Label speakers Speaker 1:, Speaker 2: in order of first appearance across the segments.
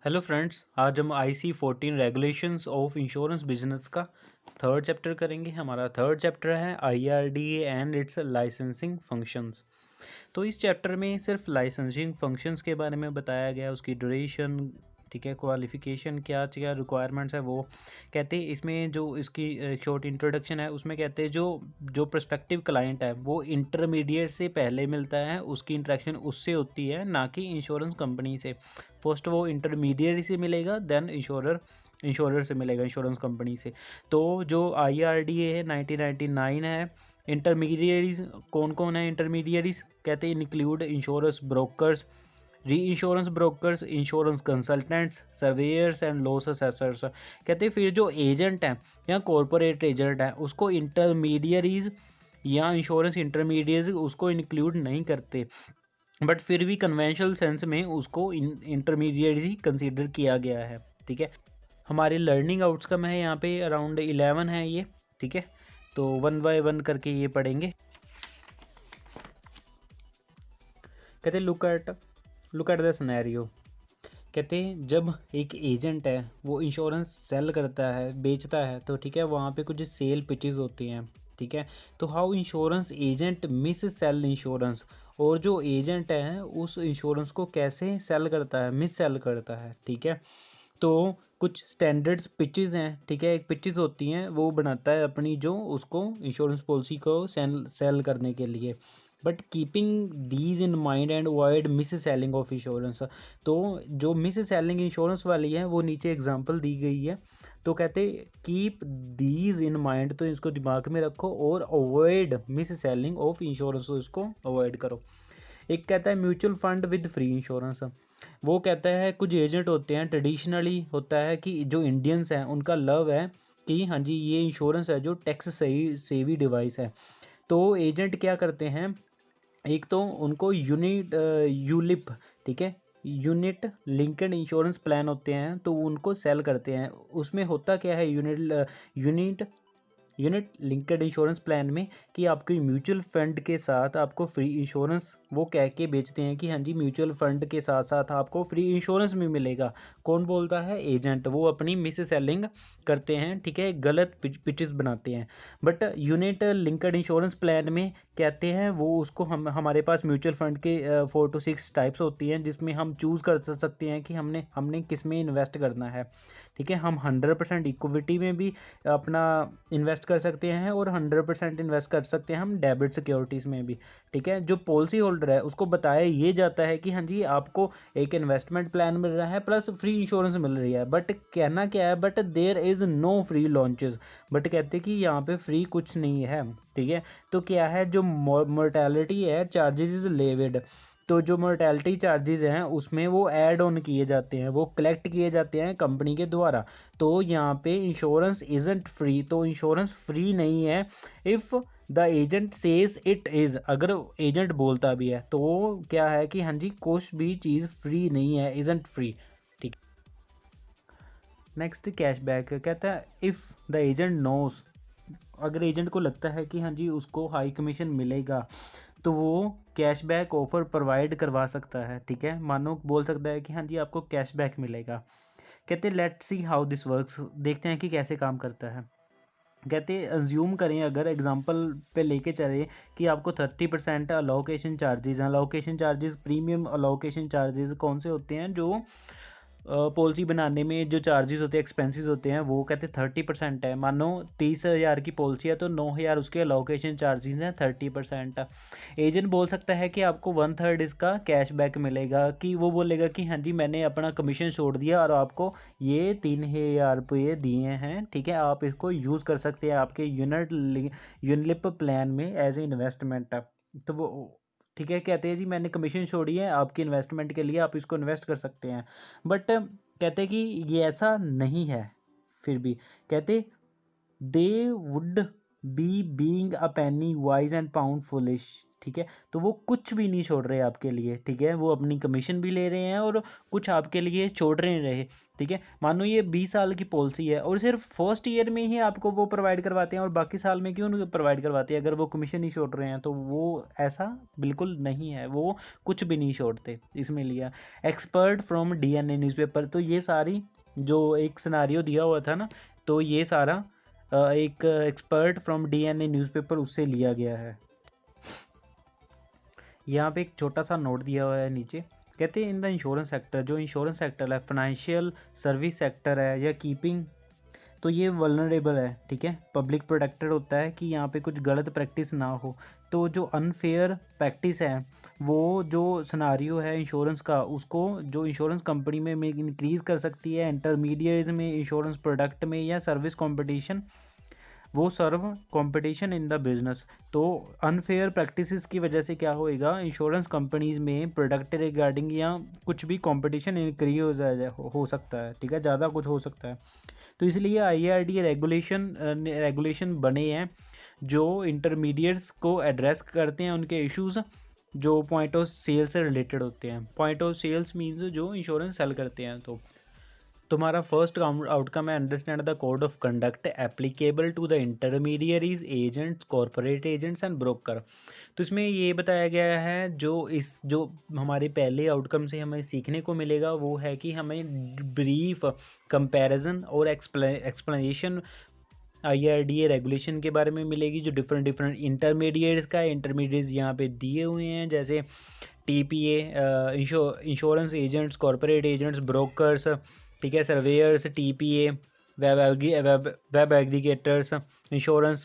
Speaker 1: Hello friends, आज हम IC 14 regulations of insurance business का थर्ड चैप्टर करेंगे। हमारा थर्ड चैप्टर है IRDA and it's licensing functions. तो इस चैप्टर में सिर्फ लाइसेंसिंग फंक्शंस के बारे में बताया गया, उसकी ड्यूरेशन, ठीक है, क्वालिफिकेशन, क्या क्या रिक्वायरमेंट्स है वो कहते हैं। इसमें जो इसकी शॉर्ट इंट्रोडक्शन है उसमें कहते हैं जो जो प्रोस्पेक्टिव क्लाइंट है वो इंटरमीडिएट से पहले मिलता है, उसकी इंटरेक्शन उससे होती है, ना कि इंश्योरेंस कंपनी से। फर्स्ट वो इंटरमीडिएट से मिलेगा, देन इंश्योरर से मिलेगा, इंश्योरेंस कंपनी से। तो जो IRDA है 1999 है। इंटरमीडिएरीज कौन कौन है? इंटरमीडिएरीज कहते हैं इंक्लूड इंश्योरेंस ब्रोकर्स, री insurance brokers, insurance consultants, surveyor's and loss assessors. कहते हैं फिर जो एजेंट हैं या कॉरपोरेट एजेंट हैं उसको इंटरमीडियरीज या इंश्योरेंस इंटरमीडिएट उसको इंक्लूड नहीं करते, बट फिर भी कन्वेंशनल सेंस में उसको इंटरमीडिएट ही कंसीडर किया गया है। ठीक है, हमारे लर्निंग आउटकम है यहाँ पे अराउंड 11 है ये। ठीक है, तो वन बाय वन करके ये पढ़ेंगे। कहते लुक एट द सिनेरियो। कहते हैं जब एक एजेंट है वो इंश्योरेंस सेल करता है, बेचता है, तो ठीक है वहाँ पे कुछ सेल पिचेस होती हैं। ठीक है, तो how insurance agent mis sell insurance, और जो एजेंट है उस इंश्योरेंस को कैसे सेल करता है, मिस सेल करता है। ठीक है, तो कुछ स्टैंडर्ड्स पिचेस हैं। ठीक है, एक पिचेस होती हैं वो बनाता है अपनी, जो उसको इंश्योरेंस पॉलिसी को सेल करने के लिए, but keeping these in mind and avoid miss selling of insurance. तो जो मिस सेलिंग इंश्योरेंस वाली है वो नीचे एग्जांपल दी गई है। तो कहते कीप दीज इन माइंड, तो इसको दिमाग में रखो और avoid miss selling of insurance, इसको अवॉइड करो। एक कहता है mutual fund with free insurance. वो कहता है कुछ एजेंट होते हैं, ट्रेडिशनली होता है कि जो इंडियंस हैं उनका लव है कि हाँ जी ये इंश्योरेंस है जो टैक्स सही सेवी डिवाइस है। तो एजेंट क्या करते हैं, एक तो उनको यूलिप, ठीक है, यूनिट लिंक्ड इंश्योरेंस प्लान होते हैं, तो उनको सेल करते हैं। उसमें होता क्या है unit unit linked insurance plan में कि आपके म्यूचुअल फंड के साथ आपको फ्री इंश्योरेंस वो कह के बेचते हैं कि हाँ जी म्यूचुअल फंड के साथ साथ आपको फ्री इंश्योरेंस भी मिलेगा। कौन बोलता है? एजेंट। वो अपनी मिस सेलिंग करते हैं, ठीक है, गलत पिचेस बनाते हैं। But unit linked insurance plan में कहते हैं वो उसको हम हमारे पास म्यूचुअल फंड के 4 to 6 टाइप्स होती हैं जिसमें हम चूज़ कर सकते हैं कि हमने किस में इन्वेस्ट करना है। ठीक है, हम 100% इक्विटी में भी अपना इन्वेस्ट कर सकते हैं और 100% इन्वेस्ट कर सकते हैं हम डेबिट सिक्योरिटीज़ में भी। ठीक है, जो पॉलिसी होल्डर है उसको बताया ये जाता है कि हाँ जी आपको एक इन्वेस्टमेंट प्लान मिल रहा है प्लस फ्री इंश्योरेंस मिल रही है, बट कहना क्या है, but there is no free lunches. But कहते कि यहाँ पे फ्री कुछ नहीं है। ठीक है, तो क्या है, जो मोर्टेलिटी है चार्जेस इज लेविड। तो जो मोर्टेलिटी चार्जेस हैं उसमें वो ऐड ऑन किए जाते हैं, वो कलेक्ट किए जाते हैं कंपनी के द्वारा। तो यहाँ पे इंश्योरेंस इज़ंट फ्री, तो इंश्योरेंस फ्री नहीं है। If the agent says it is, अगर एजेंट बोलता भी है तो वो क्या है कि हाँ जी कुछ भी चीज़ फ्री नहीं है, इज़ंट फ्री। ठीक। नेक्स्ट कैशबैक कहता है इफ़ द एजेंट नोस, अगर एजेंट को लगता है कि हाँ जी उसको हाई कमीशन मिलेगा तो वो कैशबैक ऑफर प्रोवाइड करवा सकता है। ठीक है, मानो बोल सकता है कि हाँ जी आपको कैशबैक मिलेगा। कहते हैं let's see how this works, देखते हैं कि कैसे काम करता है। कहते हैं अज्यूम करें, अगर एग्जांपल पे लेके चले कि आपको 30% अलोकेशन चार्जेस हैं। Allocation charges, premium allocation charges कौन से होते हैं? जो पॉलिसी बनाने में जो चार्जेस होते हैं, एक्सपेंसेस होते हैं, वो कहते हैं 30% है। मानो 30,000 की पॉलिसी है तो 9,000 उसके अलोकेशन चार्जेस हैं, 30%। एजेंट बोल सकता है कि आपको 1/3 इसका कैशबैक मिलेगा, कि वो बोलेगा कि हाँ जी मैंने अपना कमीशन छोड़ दिया और आपको ये 3,000 रुपये दिए हैं। ठीक है, आप इसको यूज़ कर सकते हैं आपके यूनिलिप प्लान में एज ए इन्वेस्टमेंट। तो वो ठीक है कहते हैं जी मैंने कमीशन छोड़ी है आपकी इन्वेस्टमेंट के लिए, आप इसको इन्वेस्ट कर सकते हैं। बट कहते हैं कि ये ऐसा नहीं है। फिर भी कहते they would be being a Penney wise and pound foolish. ठीक है। तो वो कुछ भी नहीं छोड़ रहे आपके लिए, ठीक है, वो अपनी कमीशन भी ले रहे हैं और कुछ आपके लिए छोड़ नहीं रहे, ठीक है। मानो ये 20 साल की पॉलिसी है और सिर्फ फर्स्ट ईयर में ही आपको वो प्रोवाइड करवाते हैं और बाकी साल में क्यों नहीं प्रोवाइड करवाते हैं? अगर वो कमीशन नहीं छोड़ रहे हैं तो वो ऐसा बिल्कुल नहीं है, वो कुछ भी नहीं छोड़ते। इसमें लिया एक्सपर्ट फ्रॉम डीएनए न्यूज़पेपर। तो ये सारी जो एक सिनारियो दिया हुआ था ना, तो ये सारा एक एक्सपर्ट फ्रॉम डीएनए न्यूज़पेपर उससे लिया गया है। यहाँ पे एक छोटा सा नोट दिया हुआ है नीचे, कहते हैं इन द इंश्योरेंस सेक्टर, जो इंश्योरेंस सेक्टर है, फाइनेंशियल सर्विस सेक्टर है या कीपिंग, तो ये वल्नरेबल है, ठीक है। पब्लिक प्रोटेक्टेड होता है कि यहाँ पे कुछ गलत प्रैक्टिस ना हो। तो जो अनफेयर प्रैक्टिस है, वो जो सिनारियो है इंश्योरेंस का, उसको जो इंश्योरेंस कंपनी में इंक्रीज़ कर सकती है, इंटरमीडिएट्स में, इंश्योरेंस प्रोडक्ट में या सर्विस कंपटीशन, वो सर्व कंपटीशन इन द बिजनेस। तो अनफेयर प्रैक्टिसेस की वजह से क्या होएगा, इंश्योरेंस कंपनीज में प्रोडक्ट रिगार्डिंग या कुछ भी कंपटीशन इंक्रीज हो सकता है, ठीक है, ज़्यादा कुछ हो सकता है। तो इसलिए आईआरडी रेगुलेशन बने हैं जो इंटरमीडिएट्स को एड्रेस करते हैं, उनके इश्यूज़ जो पॉइंट ऑफ सेल से रिलेटेड होते हैं। पॉइंट ऑफ सेल्स मीन्स जो इंश्योरेंस सेल करते हैं। तो तुम्हारा फर्स्ट आउटकम है understand the code of conduct applicable to the intermediaries, agents, corporate agents and broker. तो इसमें ये बताया गया है जो हमारे पहले आउटकम से हमें सीखने को मिलेगा वो है कि हमें ब्रीफ कंपैरिजन और एक्सप्लेनेशन आईआरडीए रेगुलेशन के बारे में मिलेगी, जो डिफरेंट इंटरमीडिएट्स का है। इंटरमीडिएट्स यहाँ पे दिए हुए हैं जैसे TPA, insurance agents, corporate agents, brokers, ठीक है, surveyor's, TPA, web aggregators, insurance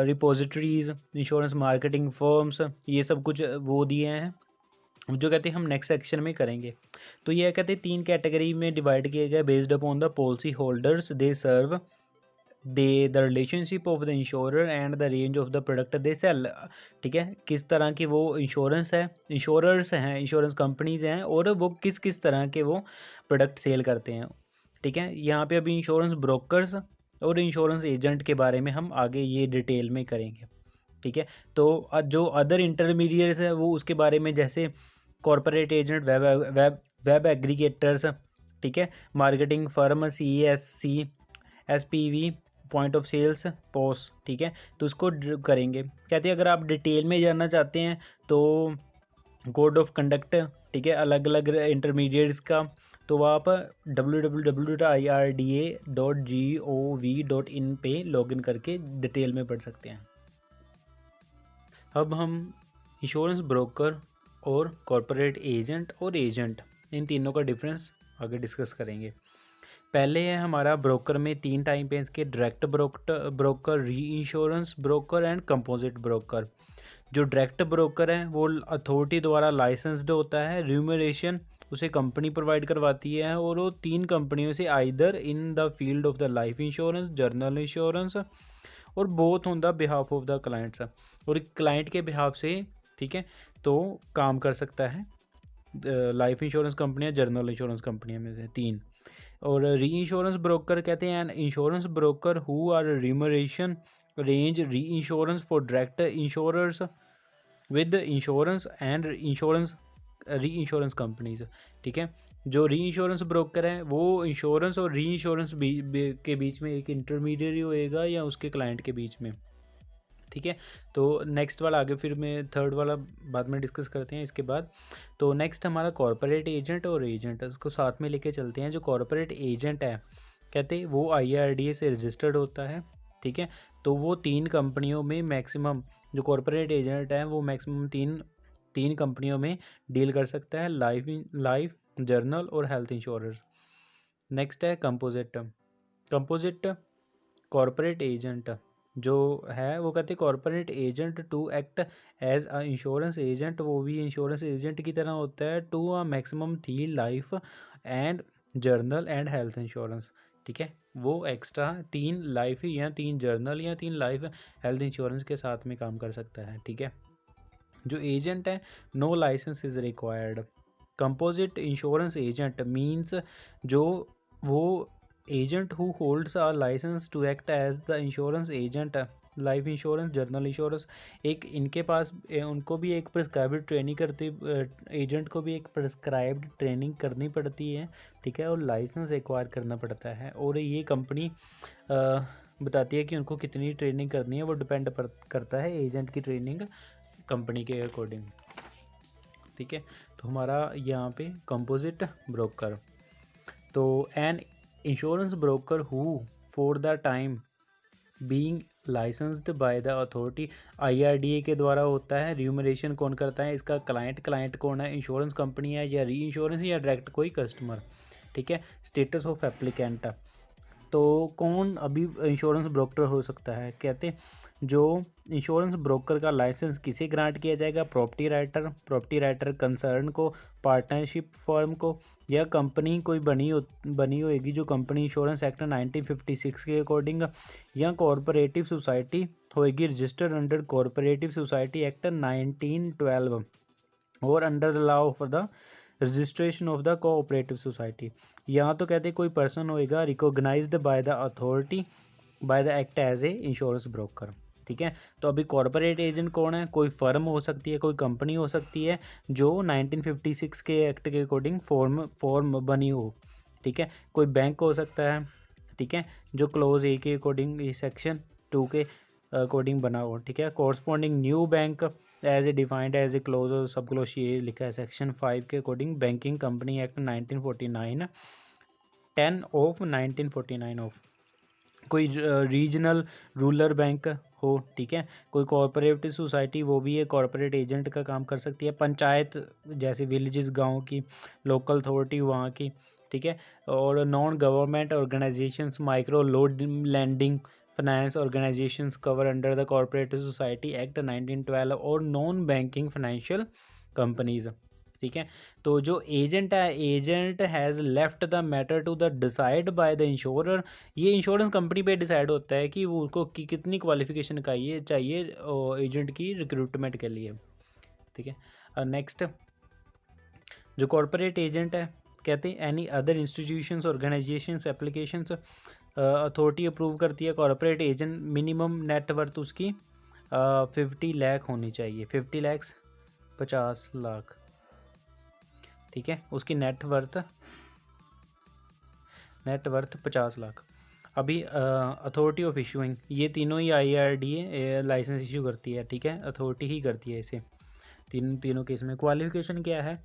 Speaker 1: repositories, insurance marketing firms, ये सब कुछ वो दिए हैं जो कहते हैं हम नेक्स्ट सेक्शन में करेंगे। तो ये कहते हैं 3 कैटेगरी में डिवाइड किया गया based upon the policy holders they serve, the relationship of the insurer and the range of the product they sell, ठीक है, किस तरह की वो इंश्योरेंस है, इंश्योरर्स हैं, इंश्योरेंस कंपनीज हैं, और वो किस किस तरह के वो प्रोडक्ट सेल करते हैं, ठीक है। यहाँ पे अभी इंश्योरेंस ब्रोकर्स और इंश्योरेंस एजेंट के बारे में हम आगे ये डिटेल में करेंगे, ठीक है। तो जो अदर इंटरमीडिएट्स है वो उसके बारे में जैसे कॉरपोरेट एजेंट, वेब एग्रीगेटर्स, ठीक है, marketing firm, CSC, SPV, point of sales, post, ठीक है। तो उसको करेंगे। कहते हैं अगर आप डिटेल में जानना चाहते हैं तो कोड ऑफ कंडक्ट, ठीक है, अलग अलग इंटरमीडिएट्स का, तो आप www.irda.gov.in पे लॉगिन करके डिटेल में पढ़ सकते हैं। अब हम इंश्योरेंस ब्रोकर और कॉरपोरेट एजेंट और एजेंट, इन तीनों का डिफरेंस आगे डिस्कस करेंगे। पहले है हमारा ब्रोकर में 3 टाइप हैं इसके, डायरेक्ट ब्रोकर, री insurance broker and composite broker. जो डायरेक्ट ब्रोकर है वो अथॉरिटी द्वारा लाइसेंस्ड होता है, रिम्यूनरेशन उसे कंपनी प्रोवाइड करवाती है, और वो 3 कंपनियों से either in the field of the life insurance, general insurance और both on the behalf of the clients, और क्लाइंट के बिहाफ से, ठीक है, तो काम कर सकता है लाइफ इंश्योरेंस कंपनियाँ, जर्नल इंश्योरेंस कंपनियाँ में से 3। और री इंश्योरेंस ब्रोकर कहते हैं an insurance broker who are remuneration range reinsurance for direct insurers with insurance and insurance reinsurance companies, ठीक है। जो री इंश्योरेंस ब्रोकर है वो इंश्योरेंस और री इंश्योरेंस के बीच में एक इंटरमीडिएट होएगा या उसके क्लाइंट के बीच में, ठीक है। तो नेक्स्ट वाला आगे फिर मैं थर्ड वाला बाद में डिस्कस करते हैं इसके बाद। तो नेक्स्ट हमारा कॉरपोरेट एजेंट और एजेंट, इसको साथ में लेके चलते हैं। जो कॉरपोरेट एजेंट है कहते हैं वो IRDA से रजिस्टर्ड होता है, ठीक है। तो वो 3 कंपनियों में मैक्सिमम, जो कॉरपोरेट एजेंट है वो मैक्सिमम तीन कंपनियों में डील कर सकता है, लाइफ, जर्नल और हेल्थ इंश्योरेंस। नेक्स्ट है कंपोजिट कॉरपोरेट एजेंट जो है वो कहते हैं corporate agent to act as a insurance agent, वो भी इंश्योरेंस एजेंट की तरह होता है, to a maximum 3 life and general and health insurance, ठीक है। वो एक्स्ट्रा 3 लाइफ या 3 जर्नल या 3 लाइफ हेल्थ इंश्योरेंस के साथ में काम कर सकता है, ठीक है। जो एजेंट है no license is required. Composite insurance agent means जो वो agent who holds a license to act as the insurance agent life insurance, general insurance, एक इनके पास उनको भी एक प्रिस्क्राइब्ड ट्रेनिंग करती, एजेंट को भी एक प्रिस्क्राइब्ड ट्रेनिंग करनी पड़ती है, ठीक है, और लाइसेंस एक्वायर करना पड़ता है। और ये कंपनी बताती है कि उनको कितनी ट्रेनिंग करनी है, वो डिपेंड करता है एजेंट की ट्रेनिंग कंपनी के अकॉर्डिंग, ठीक है। तो हमारा यहाँ पे कंपोजिट ब्रोकर, तो N insurance broker who for the time being licensed bye the authority, IRDA के द्वारा होता है। रिम्यूनरेशन कौन करता है इसका? क्लाइंट कौन है? इंश्योरेंस कंपनी है या री इंश्योरेंस या डायरेक्ट कोई कस्टमर, ठीक है। स्टेटस ऑफ एप्लीकेंट, तो कौन अभी इंश्योरेंस ब्रोकर हो सकता है? कहते जो इंश्योरेंस ब्रोकर का लाइसेंस किसे ग्रांट किया जाएगा? प्रॉपर्टी राइटर कंसर्न को, पार्टनरशिप फर्म को, या कंपनी कोई बनी होएगी जो कंपनी इंश्योरेंस एक्ट 1956 के अकॉर्डिंग, या कॉरपोरेटिव सोसाइटी होएगी registered under corporative society act 1912 और under the law of the registration of the cooperative society. यहाँ तो कहते कोई पर्सन होएगा recognised by the authority by the act as a insurance broker, ठीक है। तो अभी कॉरपोरेट एजेंट कौन है? कोई फर्म हो सकती है, कोई कंपनी हो सकती है जो 1956 के एक्ट के अकॉर्डिंग फॉर्म बनी हो, ठीक है। कोई बैंक हो सकता है, ठीक है, जो क्लोज ए के अकॉर्डिंग सेक्शन 2 के अकॉर्डिंग बना हो, ठीक है। Corresponding new bank as a defined as a clause और सब क्लोज ये लिखा है सेक्शन 5 के अकॉर्डिंग। Banking company act 1949 10 of 1949 of. कोई रीजनल रूरल बैंक हो, ठीक है। कोई कॉरपोरेटिव सोसाइटी, वो भी है कॉरपोरेट एजेंट का काम कर सकती है। पंचायत जैसे विलेजेस, गांव की, लोकल अथॉरिटी वहाँ की, ठीक है। और non government organisations, micro loan lending finance organisations cover under the corporative society act 1912 और नॉन बैंकिंग फाइनेंशियल कंपनीज, ठीक है। तो जो एजेंट है, agent has left the matter to the decide by the insurer, ये इंश्योरेंस कंपनी पे decide होता है कि वो उसको कितनी क्वालिफिकेशन का ये चाहिए एजेंट की रिक्रूटमेंट के लिए, ठीक है। नेक्स्ट जो कॉरपोरेट एजेंट है, कहते हैं any other institutions organisations applications authority approve करती है कॉरपोरेट एजेंट, मिनिमम नेटवर्थ उसकी 50 लाख होनी चाहिए, 50 लाख 50 लाख, ठीक है। उसकी नेटवर्थ 50 लाख। अभी अथॉरिटी ऑफ इशूइंग, ये तीनों ही IRDA लाइसेंस इशू करती है, ठीक है, अथॉरिटी ही करती है इसे तीनों केस में। क्वालिफिकेशन क्या है?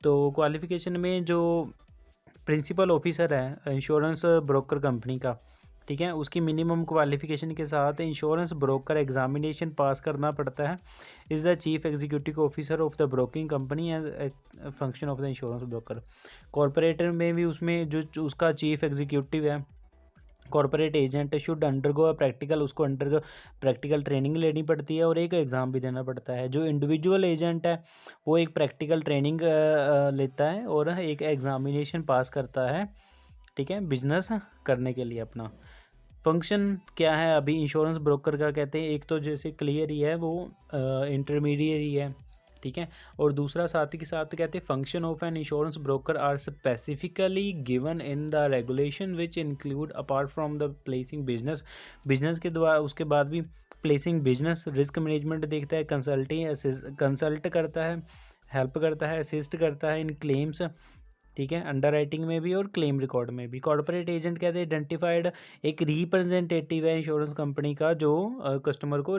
Speaker 1: तो क्वालिफिकेशन में जो प्रिंसिपल ऑफिसर है इंश्योरेंस ब्रोकर कंपनी का, ठीक है, उसकी मिनिमम क्वालिफिकेशन के साथ इंश्योरेंस ब्रोकर एग्जामिनेशन पास करना पड़ता है। Is the chief executive officer of the broking company and function of the insurance broker. Corporator में भी उसमें जो उसका चीफ एग्जीक्यूटिव है, corporate agent should undergo practical, उसको अंडरगो प्रैक्टिकल ट्रेनिंग लेनी पड़ती है और एक एग्ज़ाम भी देना पड़ता है। जो इंडिविजुअल एजेंट है वो एक प्रैक्टिकल ट्रेनिंग लेता है और एक एग्ज़ामिनेशन पास करता है, ठीक है, बिजनेस करने के लिए अपना। फंक्शन क्या है अभी इंश्योरेंस ब्रोकर का? कहते हैं एक तो जैसे क्लियर ही है वो इंटरमीडिएरी है, ठीक है, और दूसरा साथ ही साथ कहते हैं function of an insurance broker are specifically given in the regulation which include apart from the placing business के द्वारा, उसके बाद भी प्लेसिंग बिजनेस, रिस्क मैनेजमेंट देखता है, कंसल्ट करता है, हेल्प करता है, असिस्ट करता है इन क्लेम्स, ठीक है, अंडर राइटिंग में भी और क्लेम रिकॉर्ड में भी। कॉर्पोरेट एजेंट कहते हैं आइडेंटिफाइड एक रिप्रेजेंटेटिव है इंश्योरेंस कंपनी का जो कस्टमर को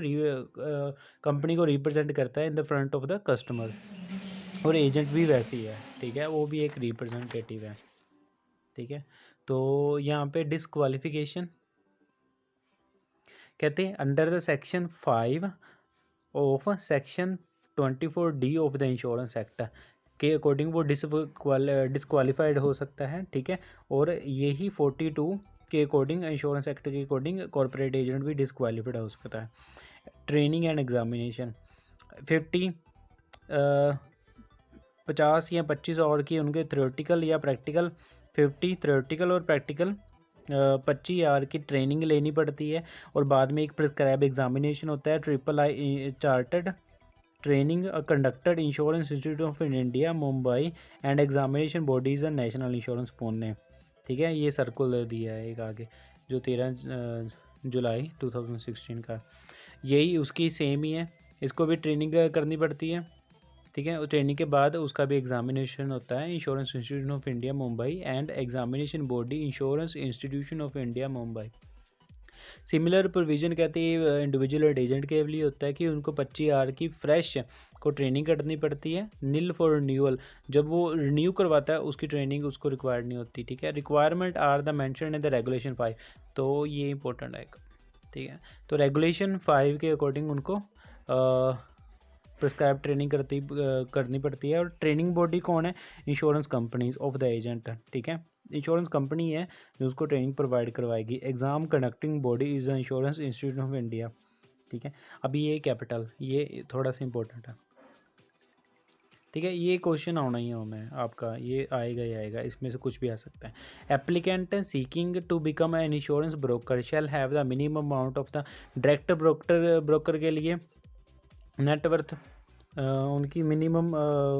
Speaker 1: कंपनी को रिप्रेजेंट करता है in the front of the customer, और एजेंट भी वैसे ही है, ठीक है, वो भी एक रिप्रेजेंटेटिव है, ठीक है। तो यहाँ पे डिस्क्वालिफिकेशन कहते हैं under the section 5 of section 24D of the insurance act के अकॉर्डिंग वो डिस्क्वालीफाइड हो सकता है, ठीक है। और यही 42 के अकॉर्डिंग इंश्योरेंस एक्ट के अकॉर्डिंग कॉर्पोरेट एजेंट भी डिस्क्वालीफाइड हो सकता है। ट्रेनिंग एंड एग्जामिनेशन 50 या 25 और की उनके थ्योरेटिकल या प्रैक्टिकल, 50 थ्योरेटिकल और प्रैक्टिकल 25 आवर की ट्रेनिंग लेनी पड़ती है और बाद में एक प्रिस्क्राइब एग्जामिनेशन होता है, III chartered training conducted insurance institute of India Mumbai and examination bodies national insurance Pune, ठीक है। ये सर्कुलर दिया है एक आगे जो 13 जुलाई 2016 का, यही उसकी सेम ही है। इसको भी ट्रेनिंग करनी पड़ती है, ठीक है। ट्रेनिंग के बाद उसका भी एग्जामिनेशन होता है, insurance institute of India Mumbai and examination body insurance institution of India Mumbai. Similar provision कहते हैं इंडिविजुअल एजेंट के लिए होता है कि उनको 25 आवर की फ्रेश को ट्रेनिंग करनी पड़ती है, नील फॉर रिन्यूअल, जब वो रिन्यू करवाता है उसकी ट्रेनिंग उसको रिक्वायर्ड नहीं होती, ठीक है। Requirement are the mention in the regulation 5, तो ये इंपॉर्टेंट है, ठीक है। तो रेगुलेशन 5 के अकॉर्डिंग उनको प्रिस्क्राइब ट्रेनिंग करनी पड़ती है। और ट्रेनिंग बॉडी कौन है? Insurance companies of the agent, ठीक है। इंश्योरेंस कंपनी है जो उसको ट्रेनिंग प्रोवाइड करवाएगी। Exam conducting body is the insurance institute of India, ठीक है। अभी ये कैपिटल, ये थोड़ा सा इंपॉर्टेंट है, ठीक है। ये क्वेश्चन आना ही हमें आपका, ये आएगा ही आएगा, इसमें से कुछ भी आ सकता है। Applicant seeking to become an insurance broker shall have the minimum amount of the direct broker के लिए नेटवर्थ उनकी मिनिमम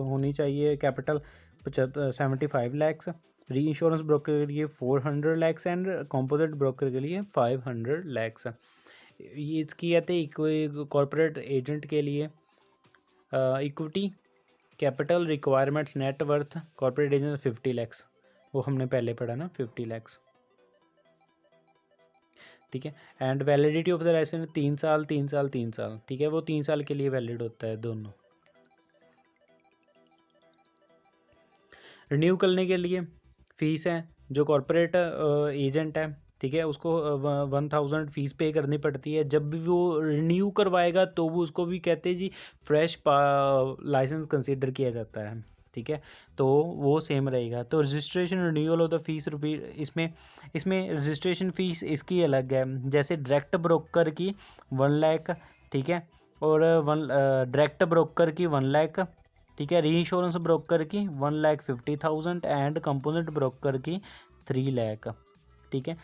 Speaker 1: होनी चाहिए कैपिटल 75 लैक्स, री इंश्योरेंस ब्रोकर के लिए 400 लैक्स एंड कंपोजिट ब्रोकर के लिए 500 लैक्स। ये इसकी कहते हैं कॉर्पोरेट एजेंट के लिए equity capital requirements net worth corporate agent 50 lakhs, वो हमने पहले पढ़ा ना 50 लैक्स, ठीक है। And validity of the license 3 साल 3 साल 3 साल, ठीक है। वो 3 साल के लिए वैलिड होता है दोनों। रिन्यू करने के लिए फ़ीस है, जो कॉर्पोरेट एजेंट है, ठीक है, उसको 1000 फ़ीस पे करनी पड़ती है। जब भी वो रिन्यू करवाएगा तो वो उसको भी कहते हैं जी फ्रेश लाइसेंस कंसीडर किया जाता है, ठीक है। तो वो सेम रहेगा। तो registration renewal of the fees rupee, इसमें रजिस्ट्रेशन फ़ीस इसकी अलग है। जैसे डायरेक्ट ब्रोकर की 1 लाख, ठीक है, और डायरेक्ट ब्रोकर की 1 लाख, ठीक है। री इंश्योरेंस ब्रोकर की 1,50,000 एंड कंपोनेंट ब्रोकर की 3 लाख, ठीक है।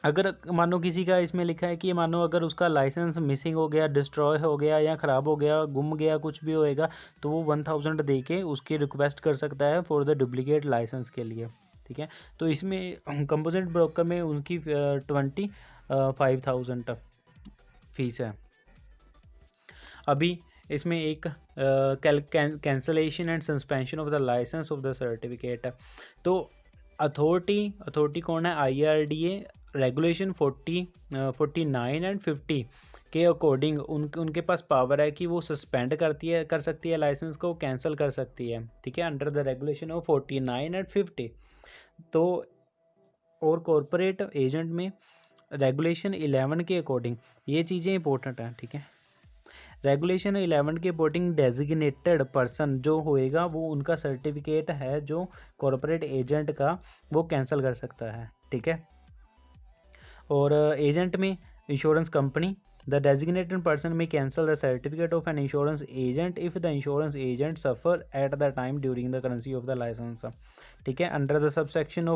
Speaker 1: अगर मानो किसी का इसमें लिखा है कि मानो अगर उसका लाइसेंस मिसिंग हो गया, डिस्ट्रॉय हो गया या ख़राब हो गया, गुम गया, कुछ भी होएगा, तो वो 1000 दे के उसकी रिक्वेस्ट कर सकता है फॉर द डुप्लीकेट लाइसेंस के लिए, ठीक है। तो इसमें कंपोजिट ब्रोकर में उनकी 25,000 फीस है। अभी इसमें एक cancellation and suspension of the license of the certificate है। तो अथॉरिटी कौन है? IRDA रेगुलेशन 49 एंड 50 के अकॉर्डिंग उनके पास पावर है कि वो सस्पेंड कर सकती है लाइसेंस को, कैंसिल कर सकती है, ठीक है, under the regulation of 49 and 50। तो और कॉरपोरेट एजेंट में रेगुलेशन 11 के अकॉर्डिंग ये चीज़ें इंपॉर्टेंट हैं, ठीक है। रेगुलेशन 11 के अकॉर्डिंग डेजिग्नेटेड पर्सन जो होएगा वो उनका सर्टिफिकेट है जो कॉरपोरेट एजेंट का, वो कैंसिल कर सकता है, ठीक है। और एजेंट में insurance company, the designated person may cancel the certificate of an insurance agent if the insurance agent suffer at the time during the currency of the licence, ठीक है, under the subsection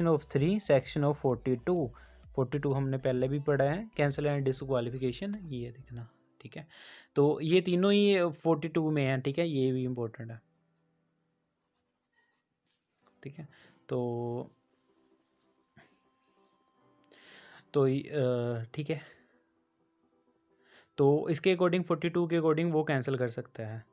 Speaker 1: of 3 section of 42 हमने पहले भी पढ़ा है, cancel and disqualification, ये देखना, ठीक है। तो ये तीनों ही 42 में हैं, ठीक है, ये भी इम्पोर्टेंट है, ठीक है। तो ठीक है, तो इसके अकॉर्डिंग 42 के अकॉर्डिंग वो कैंसिल कर सकता है।